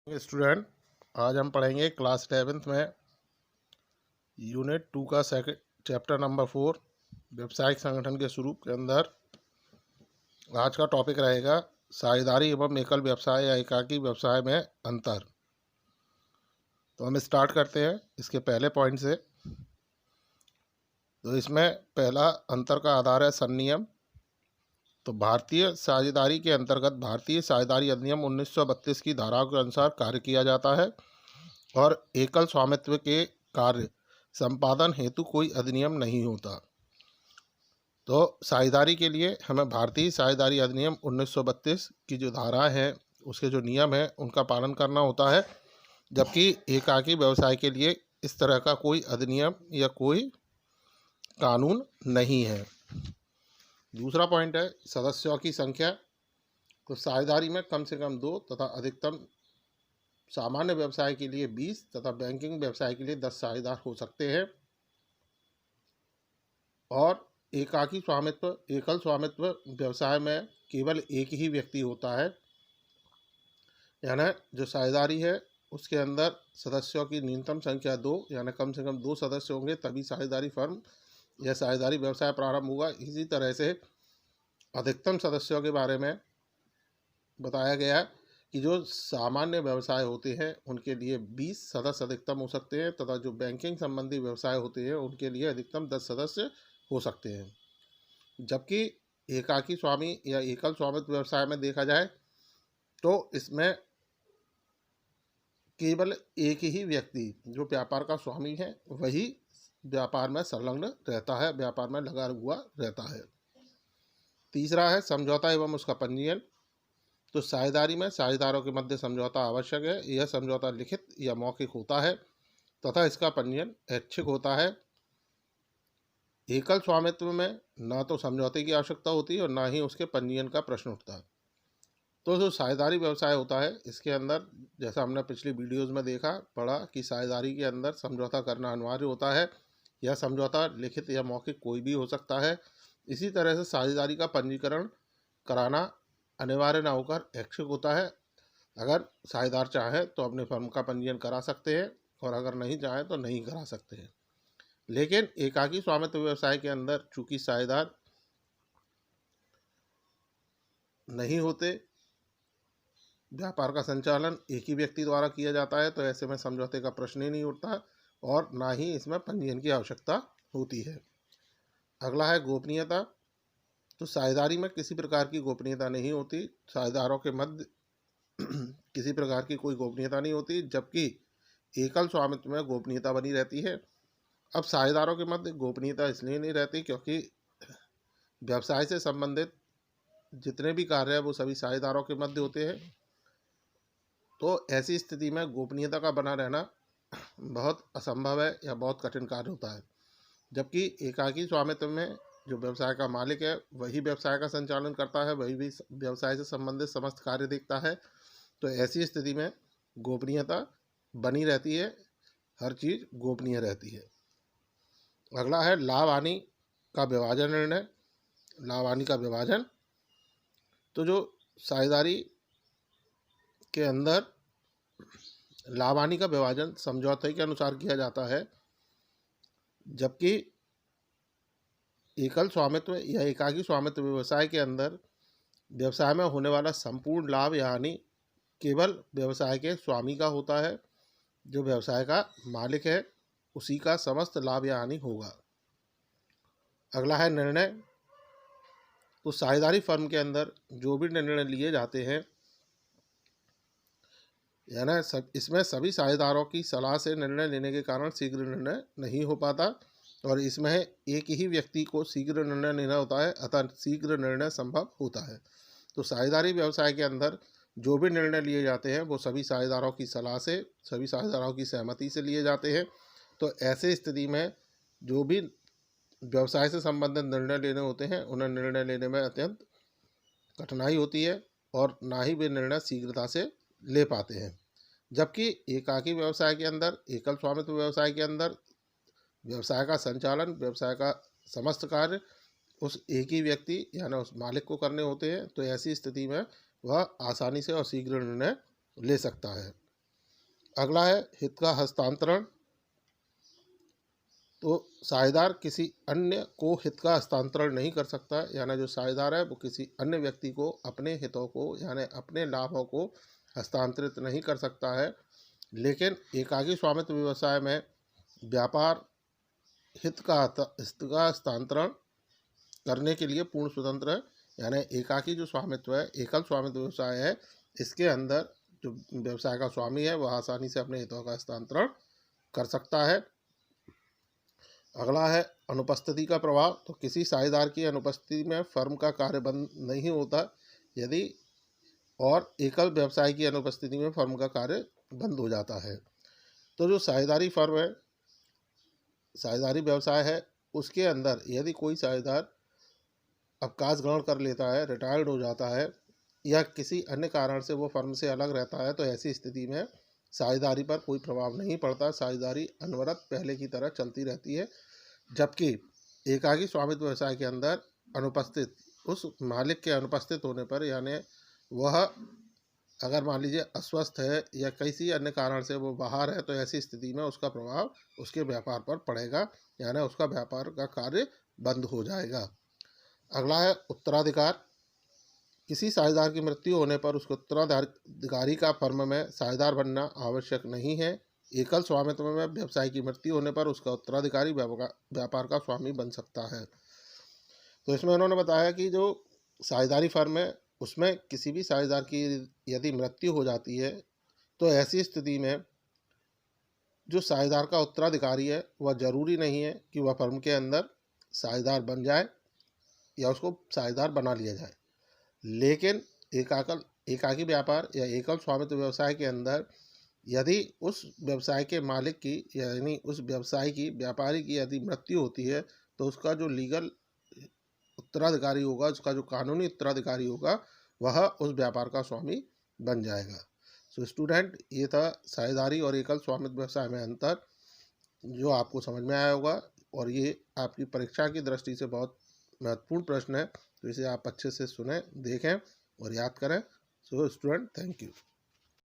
Student, आज हम पढ़ेंगे क्लास 11th में यूनिट 2 का सेकंड चैप्टर नंबर 4 व्यावसायिक संगठन के स्वरूप के अंदर आज का टॉपिक रहेगा साझेदारी एवं एकल व्यवसाय या एकाकी व्यवसाय में अंतर। तो हम स्टार्ट करते हैं इसके पहले पॉइंट से। तो इसमें पहला अंतर का आधार है संनियम। तो भारतीय साझेदारी के अंतर्गत भारतीय साझेदारी अधिनियम 1932 की धाराओं के अनुसार कार्य किया जाता है और एकल स्वामित्व के कार्य संपादन हेतु कोई अधिनियम नहीं होता। तो साझेदारी के लिए हमें भारतीय साझेदारी अधिनियम 1932 की जो धारा है, उसके जो नियम है, उनका पालन करना होता है, जबकि एकाकी व्यवसाय के लिए इस तरह का कोई अधिनियम या कोई कानून नहीं है। दूसरा पॉइंट है सदस्यों की संख्या। तो साझेदारी में कम से कम 2 तथा अधिकतम सामान्य व्यवसाय के लिए 20 तथा बैंकिंग व्यवसाय के लिए 10 साझेदार हो सकते हैं। और एकाकी स्वामित्व एकल स्वामित्व व्यवसाय में केवल एक ही व्यक्ति होता है, यानी जो साझेदारी है उसके अंदर सदस्यों की न्यूनतम संख्या 2 यानी कम से कम 2 सदस्य होंगे, तभी साझेदारी फर्म या साझेदारी व्यवसाय प्रारंभ होगा। इसी तरह से अधिकतम सदस्यों के बारे में बताया गया कि जो सामान्य व्यवसाय होते हैं उनके लिए 20 सदस्य अधिकतम हो सकते हैं तथा जो बैंकिंग संबंधी व्यवसाय होते हैं उनके लिए अधिकतम 10 सदस्य हो सकते हैं। जबकि एकाकी स्वामी या एकल स्वामित्व व्यवसाय में देखा जाए तो इसमें केवल एक ही व्यक्ति जो व्यापार का स्वामी है वही व्यापार में संलग्न रहता है, व्यापार में लगा हुआ रहता है। तीसरा है समझौता एवं उसका पंजीयन। तो साझेदारी में साझेदारों के मध्य समझौता आवश्यक है। यह समझौता लिखित या मौखिक होता है तथा इसका पंजीयन ऐच्छिक होता है। एकल स्वामित्व में न तो समझौते की आवश्यकता होती है और न ही उसके पंजीयन का प्रश्न उठता। तो जो साझेदारी व्यवसाय होता है इसके अंदर, जैसा हमने पिछली वीडियोज़ में देखा पढ़ा कि साझेदारी के अंदर समझौता करना अनिवार्य होता है। यह समझौता लिखित या मौखिक कोई भी हो सकता है। इसी तरह से साझेदारी का पंजीकरण कराना अनिवार्य न होकर ऐच्छिक होता है। अगर साझेदार चाहें तो अपने फर्म का पंजीयन करा सकते हैं और अगर नहीं चाहें तो नहीं करा सकते हैं। लेकिन एकाकी स्वामित्व व्यवसाय के अंदर चूंकि साझेदार नहीं होते, व्यापार का संचालन एक ही व्यक्ति द्वारा किया जाता है, तो ऐसे में समझौते का प्रश्न ही नहीं उठता और ना ही इसमें पंजीयन की आवश्यकता होती है। अगला है गोपनीयता। तो साझेदारी में किसी प्रकार की गोपनीयता नहीं होती। साझेदारों के मध्य किसी प्रकार की कोई गोपनीयता नहीं होती, जबकि एकल स्वामित्व में गोपनीयता बनी रहती है। अब साझेदारों के मध्य गोपनीयता इसलिए नहीं रहती क्योंकि व्यवसाय से संबंधित जितने भी कार्य हैं वो सभी साझेदारों के मध्य होते हैं। तो ऐसी स्थिति में गोपनीयता का बना रहना बहुत असंभव है या बहुत कठिन कार्य होता है। जबकि एकाकी स्वामित्व में जो व्यवसाय का मालिक है वही व्यवसाय का संचालन करता है, वही भी व्यवसाय से संबंधित समस्त कार्य देखता है। तो ऐसी स्थिति में गोपनीयता बनी रहती है, हर चीज़ गोपनीय रहती है। अगला है लाभ हानि का विभाजन निर्णय। लाभ हानि का विभाजन। तो जो साझेदारी के अंदर लाभ हानि का विभाजन समझौते के अनुसार किया जाता है, जबकि एकल स्वामित्व या एकाकी स्वामित्व व्यवसाय के अंदर व्यवसाय में होने वाला संपूर्ण लाभ या हानि केवल व्यवसाय के स्वामी का होता है। जो व्यवसाय का मालिक है उसी का समस्त लाभ या हानि होगा। अगला है निर्णय। तो साझेदारी फर्म के अंदर जो भी निर्णय लिए जाते हैं, यानी इसमें सभी साझेदारों की सलाह से निर्णय लेने के कारण शीघ्र निर्णय नहीं हो पाता और इसमें एक ही व्यक्ति को शीघ्र निर्णय लेना होता है, अतः शीघ्र निर्णय संभव होता है। तो साझेदारी व्यवसाय के अंदर जो भी निर्णय लिए जाते हैं वो सभी साझेदारों की सलाह से, सभी साझेदारों की सहमति से लिए जाते हैं। तो ऐसे स्थिति में जो भी व्यवसाय से संबंधित निर्णय लेने होते हैं उन्हें निर्णय लेने में अत्यंत कठिनाई होती है और ना ही वे निर्णय शीघ्रता से ले पाते हैं। जबकि एकाकी व्यवसाय के अंदर, एकल स्वामित्व व्यवसाय के अंदर व्यवसाय का संचालन, व्यवसाय का समस्त कार्य उस एक ही व्यक्ति यानी उस मालिक को करने होते हैं। तो ऐसी स्थिति में वह आसानी से और शीघ्र निर्णय ले सकता है। अगला है हित का हस्तांतरण। तो साझेदार किसी अन्य को हित का हस्तांतरण नहीं कर सकता, यानी जो साझेदार है वो किसी अन्य व्यक्ति को अपने हितों को यानी अपने लाभों को हस्तांतरित नहीं कर सकता है। लेकिन एकाकी स्वामित्व व्यवसाय में व्यापार हित का हस्तांतरण करने के लिए पूर्ण स्वतंत्र है। यानी एकाकी जो स्वामित्व है, एकल स्वामित्व व्यवसाय है, इसके अंदर जो व्यवसाय का स्वामी है वह आसानी से अपने हितों का हस्तांतरण कर सकता है। अगला है अनुपस्थिति का प्रभाव। तो किसी साझेदार की अनुपस्थिति में फर्म का कार्य बंद नहीं होता, यदि और एकल व्यवसाय की अनुपस्थिति में फर्म का कार्य बंद हो जाता है। तो जो साझेदारी फर्म है, साझेदारी व्यवसाय है, उसके अंदर यदि कोई साझेदार अवकाश ग्रहण कर लेता है, रिटायर्ड हो जाता है या किसी अन्य कारण से वो फर्म से अलग रहता है, तो ऐसी स्थिति में साझेदारी पर कोई प्रभाव नहीं पड़ता। साझेदारी अनवरत पहले की तरह चलती रहती है। जबकि एकाकी स्वामित्व व्यवसाय के अंदर अनुपस्थित उस मालिक के अनुपस्थित होने पर, यानी वह अगर मान लीजिए अस्वस्थ है या किसी अन्य कारण से वो बाहर है, तो ऐसी स्थिति में उसका प्रभाव उसके व्यापार पर पड़ेगा, यानी उसका व्यापार का कार्य बंद हो जाएगा। अगला है उत्तराधिकार। किसी साझेदार की मृत्यु होने पर उसके उत्तराधिकारी का फर्म में साझेदार बनना आवश्यक नहीं है। एकल स्वामित्व में व्यवसाय की मृत्यु होने पर उसका उत्तराधिकारी व्यापार का स्वामी बन सकता है। तो इसमें उन्होंने बताया कि जो साझेदारी फर्म है उसमें किसी भी साझेदार की यदि मृत्यु हो जाती है, तो ऐसी स्थिति में जो साझेदार का उत्तराधिकारी है वह जरूरी नहीं है कि वह फर्म के अंदर साझेदार बन जाए या उसको साझेदार बना लिया जाए। लेकिन एकाकी व्यापार या एकल स्वामित्व व्यवसाय के अंदर यदि उस व्यवसाय के मालिक की यानी उस व्यवसाय की व्यापारी की यदि मृत्यु होती है, तो उसका जो लीगल उत्तराधिकारी होगा, उसका जो कानूनी उत्तराधिकारी होगा, वह उस व्यापार का स्वामी बन जाएगा। सो स्टूडेंट, ये था साझेदारी और एकल स्वामित्व व्यवसाय में अंतर, जो आपको समझ में आया होगा और ये आपकी परीक्षा की दृष्टि से बहुत महत्वपूर्ण प्रश्न है। तो इसे आप अच्छे से सुने, देखें और याद करें। So student, thank you.